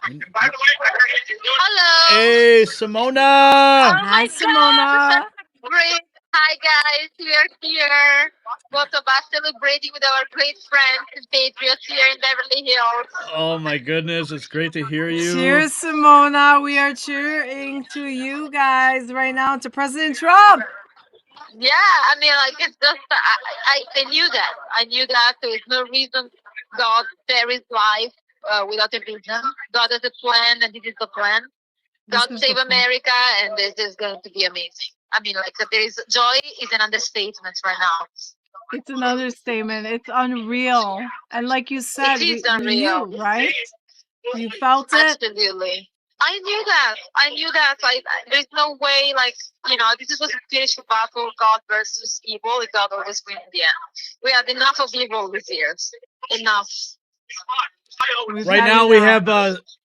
Hello. Hey, Simona. Oh Hi, my God, this Simona. is great. Hi guys, we are here. Both of us celebrating with our great friends and patriots here in Beverly Hills. Oh my goodness, it's great to hear you. Cheers, Simona. We are cheering to you guys right now, to President Trump. Yeah, I mean, like it's just I knew that. I knew that there is no reason God there is life without a reason. God has a plan, and this is the plan. God This is save the plan. America, and this is going to be amazing. I mean, like there is joy is an understatement right now. It's an understatement. It's unreal. And like you said, It is you unreal. knew, right? You felt it. Absolutely. I knew that. I knew that. There's no way, this was a spiritual battle, God versus evil. God always wins in the end. We had enough of evil this year. Enough. Right now we have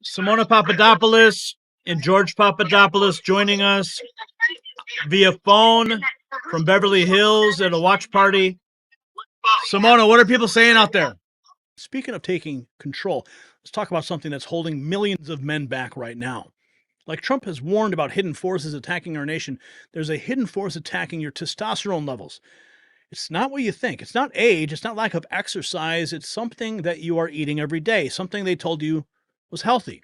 Simona Papadopoulos and George Papadopoulos joining us via phone from Beverly Hills at a watch party. Simona, what are people saying out there? Speaking of taking control, let's talk about something that's holding millions of men back right now. Like Trump has warned about hidden forces attacking our nation, there's a hidden force attacking your testosterone levels. It's not what you think. It's not age. It's not lack of exercise. It's something that you are eating every day, something they told you was healthy.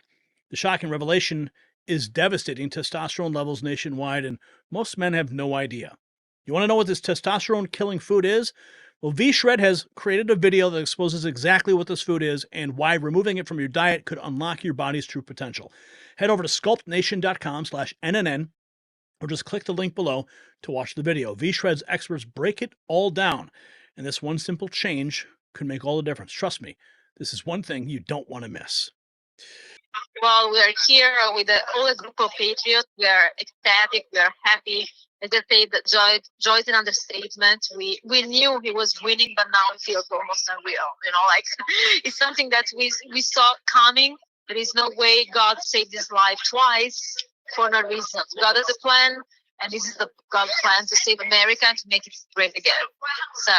The shocking revelation is devastating testosterone levels nationwide, and most men have no idea. You want to know what this testosterone killing food is? Well, V-Shred has created a video that exposes exactly what this food is and why removing it from your diet could unlock your body's true potential. Head over to sculptnation.com/NNN or just click the link below to watch the video. V-Shred's experts break it all down, and this one simple change could make all the difference. Trust me, this is one thing you don't want to miss. Well, we are here with all a group of patriots. We are ecstatic. We are happy. As I say, that joy is an understatement. We knew he was winning, but now it feels almost unreal. It's something that we saw coming. There is no way God saved his life twice for no reason. God has a plan, and this is the God's plan to save America and to make it great again. So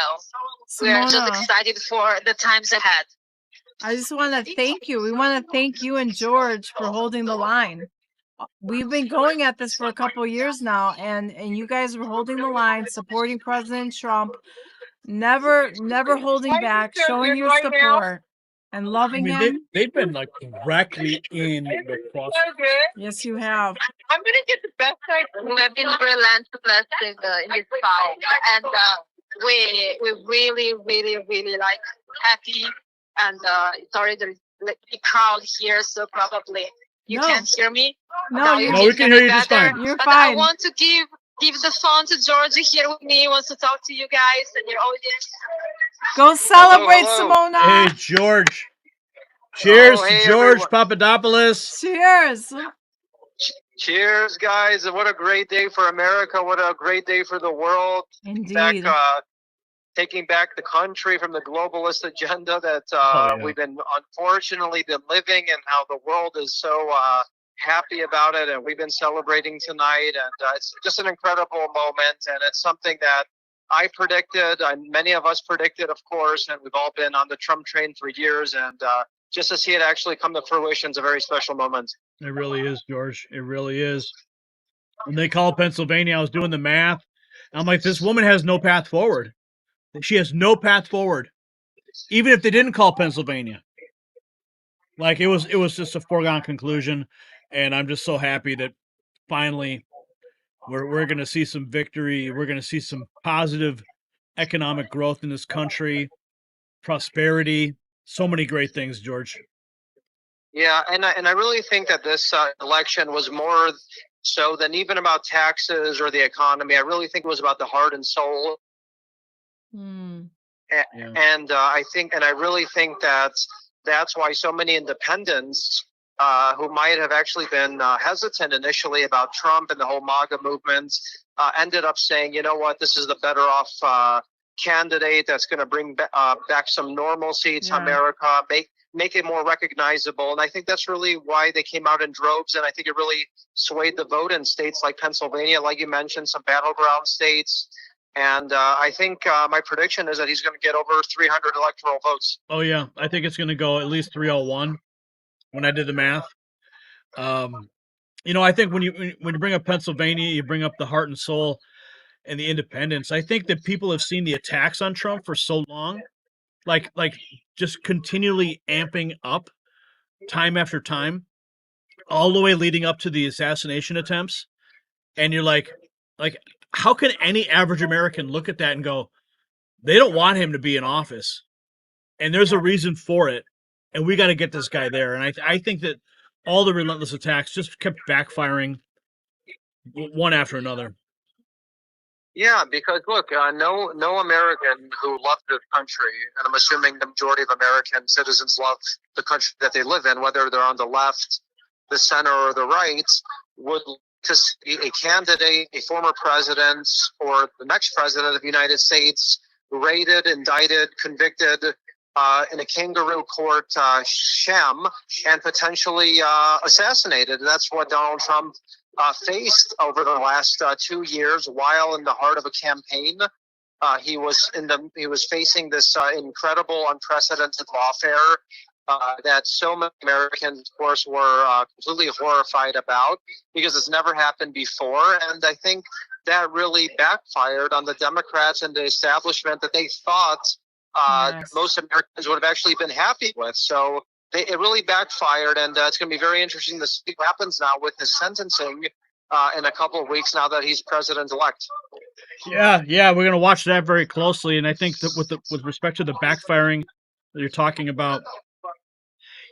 we are just excited for the times ahead. I just want to thank you. We want to thank you and George for holding the line. We've been going at this for a couple of years now, and you guys were holding the line, supporting President Trump, never holding back, showing your support and loving him. They've been like directly in the cross. Yes, you have. I'm gonna get the best side. We have been relentless in this fight, and we really, really, really like happy. And sorry, there is a crowd here, so probably you can't hear me. No, we can hear you just fine. You're but fine. I want to give the phone to Georgia here with me. He wants to talk to you guys and your audience. Go celebrate, Hello. Simona. Hey, George. Cheers, hey, George everyone. Papadopoulos. Cheers. Cheers, guys. What a great day for America. What a great day for the world. Indeed. Taking back the country from the globalist agenda that we've been unfortunately been living, and how the world is so happy about it, and we've been celebrating tonight, and it's just an incredible moment, and it's something that I predicted, and many of us predicted, of course, and we've all been on the Trump train for years, and just to see it actually come to fruition is a very special moment. It really is, George. It really is. When they called Pennsylvania, I was doing the math. I'm like, this woman has no path forward. She has no path forward, even if they didn't call Pennsylvania. Like it was just a foregone conclusion, and I'm just so happy that finally we're going to see some victory. We're going to see some positive economic growth in this country, prosperity, so many great things, George. Yeah, and I really think that this election was more so than even about taxes or the economy. I really think it was about the heart and soul. And I really think that that's why so many independents who might have actually been hesitant initially about Trump and the whole MAGA movement ended up saying, you know what, this is the better off candidate that's going to bring back some normalcy to America, make it more recognizable. And I think that's really why they came out in droves. And I think it really swayed the vote in states like Pennsylvania, like you mentioned, some battleground states. And I think my prediction is that he's going to get over 300 electoral votes. Oh, yeah. I think it's going to go at least 301 when I did the math. I think when you bring up Pennsylvania, you bring up the heart and soul and the independence. I think that people have seen the attacks on Trump for so long, like just continually amping up time after time, all the way leading up to the assassination attempts. And you're like, how can any average American look at that and go, they don't want him to be in office, and there's a reason for it, and we got to get this guy there. And I think that all the relentless attacks just kept backfiring one after another. Yeah, because look, no American who loved this country, and I'm assuming the majority of American citizens love the country that they live in, whether they're on the left, the center, or the right, would to see a candidate, a former president, or the next president of the United States raided, indicted, convicted in a kangaroo court sham, and potentially assassinated. And that's what Donald Trump faced over the last 2 years while in the heart of a campaign. He was facing this incredible, unprecedented lawfare that so many Americans, of course, were completely horrified about because it's never happened before. And I think that really backfired on the Democrats and the establishment that they thought most Americans would have actually been happy with. So it really backfired, and it's going to be very interesting to see what happens now with his sentencing in a couple of weeks now that he's president-elect. Yeah, we're going to watch that very closely, and I think that with respect to the backfiring that you're talking about,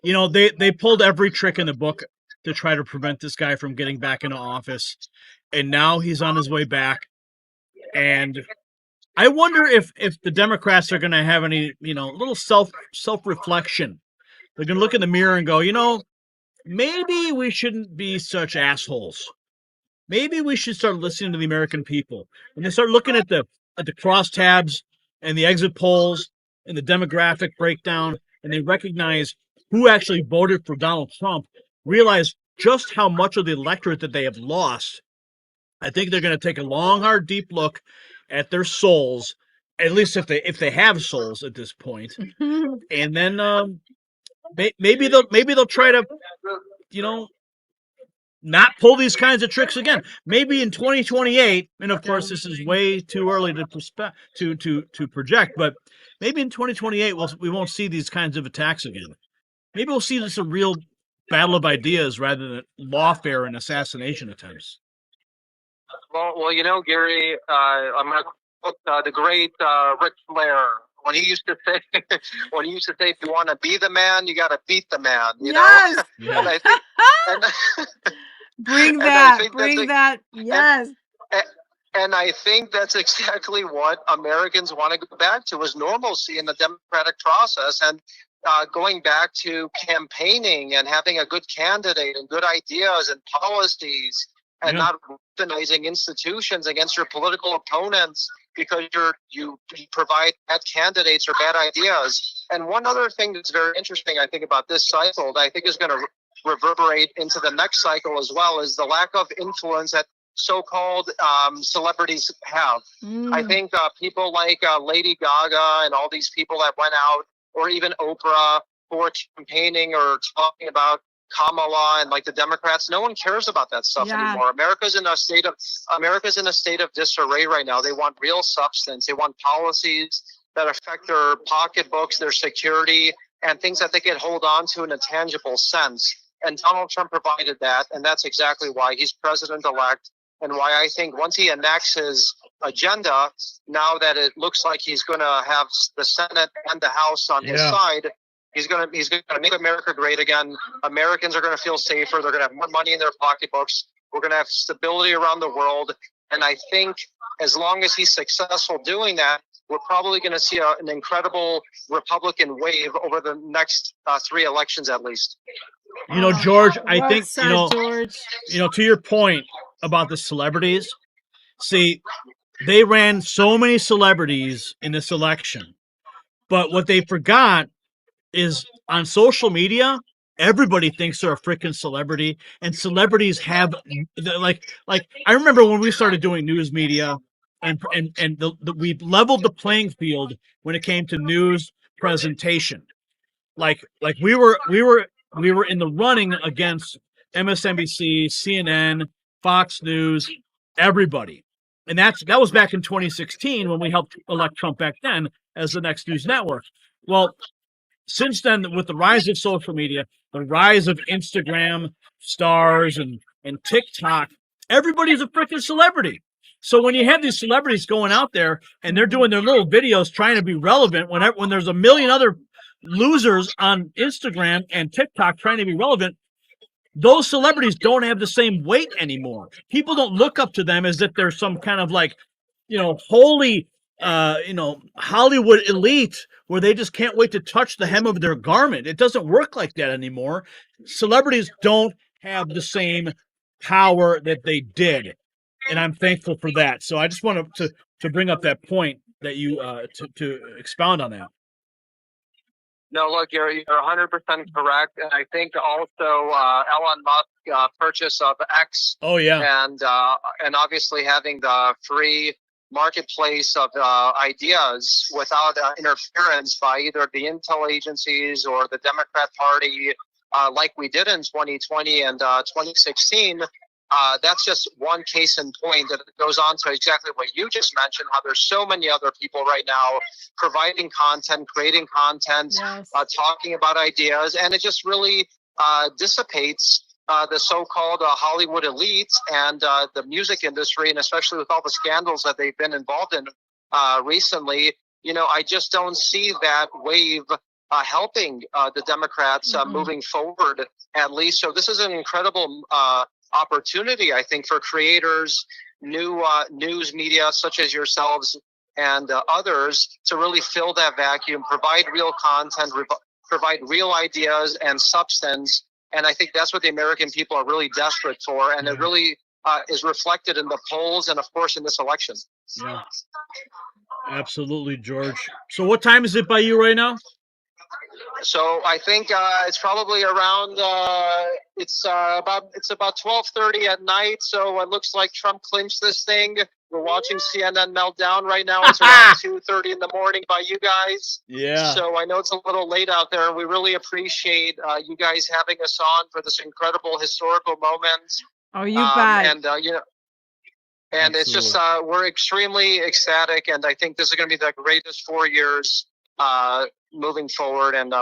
they pulled every trick in the book to try to prevent this guy from getting back into office, and now he's on his way back, and I wonder if the Democrats are going to have any, little self-reflection. They're going to look in the mirror and go, maybe we shouldn't be such assholes. Maybe we should start listening to the American people. When they start looking at the crosstabs and the exit polls and the demographic breakdown, and they recognize who actually voted for Donald Trump, realize just how much of the electorate that they have lost. I think they're going to take a long, hard, deep look at their souls, at least if they have souls at this point, and then maybe they'll try to, not pull these kinds of tricks again. Maybe in 2028, and of course this is way too early to project, but maybe in 2028 we won't see these kinds of attacks again. Maybe we'll see just a real battle of ideas rather than lawfare and assassination attempts. Well, Gary, I'm going to quote the great Ric Flair when he used to say, if you want to be the man, you got to beat the man. You know? Yeah. And I think, bring that. Yes. And I think that's exactly what Americans want to go back to, is normalcy in the democratic process, and going back to campaigning and having a good candidate and good ideas and policies, and not weaponizing institutions against your political opponents because you provide bad candidates or bad ideas. And one other thing that's very interesting, I think, about this cycle that I think is going to reverberate into the next cycle as well, is the lack of influence that so-called celebrities have. I think people like Lady Gaga and all these people that went out, or even Oprah, who are campaigning or talking about Kamala and like the Democrats, no one cares about that stuff anymore. America's in a state of disarray right now. They want real substance. They want policies that affect their pocketbooks, their security, and things that they can hold on to in a tangible sense. And Donald Trump provided that, and that's exactly why he's president-elect, and why I think once he enacts his agenda, now that it looks like he's going to have the Senate and the House on his side, he's going to make America great again. Americans are going to feel safer. They're going to have more money in their pocketbooks. We're going to have stability around the world. And I think as long as he's successful doing that, we're probably going to see an incredible Republican wave over the next 3 elections at least. George, I think, George. To your point about the celebrities, see, they ran so many celebrities in this election, but what they forgot is on social media, everybody thinks they're a freaking celebrity, and celebrities have like I remember when we started doing news media, and we leveled the playing field when it came to news presentation. Like we were in the running against MSNBC, CNN, Fox News, everybody. And that was back in 2016 when we helped elect Trump back then as the next news network. Well, since then, with the rise of social media, the rise of Instagram stars and TikTok, everybody's a freaking celebrity. So when you have these celebrities going out there and they're doing their little videos trying to be relevant, when there's a million other losers on Instagram and TikTok trying to be relevant, those celebrities don't have the same weight anymore. People don't look up to them as if they're some kind of like, holy, Hollywood elite where they just can't wait to touch the hem of their garment. It doesn't work like that anymore. Celebrities don't have the same power that they did. And I'm thankful for that. So I just wanted to bring up that point that you to expound on that. No, look, you're 100% correct, and I think also Elon Musk purchase of X. Oh yeah, and obviously having the free marketplace of ideas without interference by either the intel agencies or the Democrat Party, like we did in 2020 and 2016. That's just one case in point that goes on to exactly what you just mentioned, how there's so many other people right now providing content, creating content, Yes. talking about ideas, and it just really dissipates the so-called Hollywood elite and the music industry, and especially with all the scandals that they've been involved in recently. I just don't see that wave helping the Democrats moving forward, at least. So this is an incredible opportunity, I think, for creators, new news media such as yourselves and others to really fill that vacuum, provide real content, provide real ideas and substance. And I think that's what the American people are really desperate for. And it really is reflected in the polls and, of course, in this election. Yeah, absolutely, George. So what time is it by you right now? So I think it's probably around it's about 12:30 at night. So it looks like Trump clinched this thing. We're watching CNN meltdown right now. It's around 2:30 in the morning by you guys. Yeah. So I know it's a little late out there, and we really appreciate you guys having us on for this incredible historical moment. Oh, you bet. And and it's just we're extremely ecstatic, and I think this is going to be the greatest 4 years moving forward, and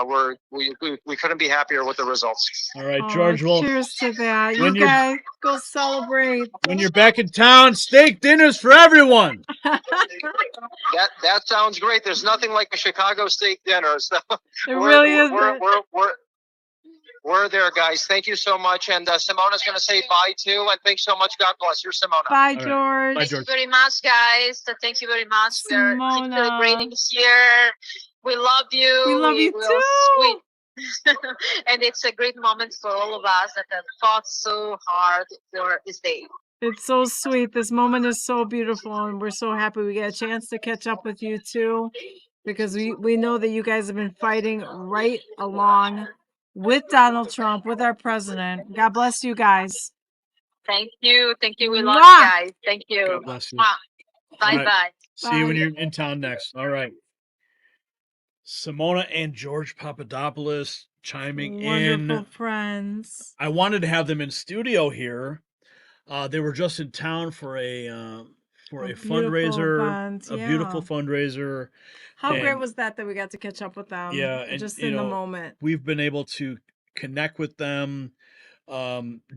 we couldn't be happier with the results. All right, George. Well, cheers to that. You guys go celebrate. When you're back in town, steak dinners for everyone. That sounds great. There's nothing like a Chicago steak dinner. So it really is. We're there, guys. Thank you so much. And Simona's going to say bye, too. And thanks so much. God bless. You're Simona. Bye, George. Right. Bye, Thank George. you very much, guys. Thank you very much. Simona. We're celebrating here. We love you. We love you, too. And it's a great moment for all of us that have fought so hard for this day. It's so sweet. This moment is so beautiful, and we're so happy we get a chance to catch up with you, too, because we know that you guys have been fighting right along with Donald Trump, with our president. God bless you guys. Thank you. Thank you. We love you guys. Thank you. God bless you. Bye-bye. Right. See you when you're in town next. All right. Simona and George Papadopoulos chiming in. Wonderful friends. I wanted to have them in studio here. They were just in town for a fundraiser, event, a beautiful fundraiser. How great was that we got to catch up with them? Yeah, and just in the moment. We've been able to connect with them.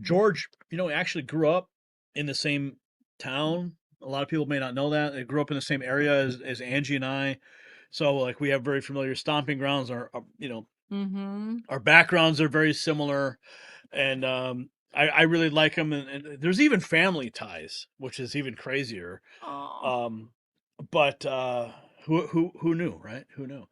George, actually grew up in the same town. A lot of people may not know that. They grew up in the same area as Angie and I. So we have very familiar stomping grounds. Our backgrounds are very similar. And I really like them, and there's even family ties, which is even crazier. Oh. But who knew, right? Who knew?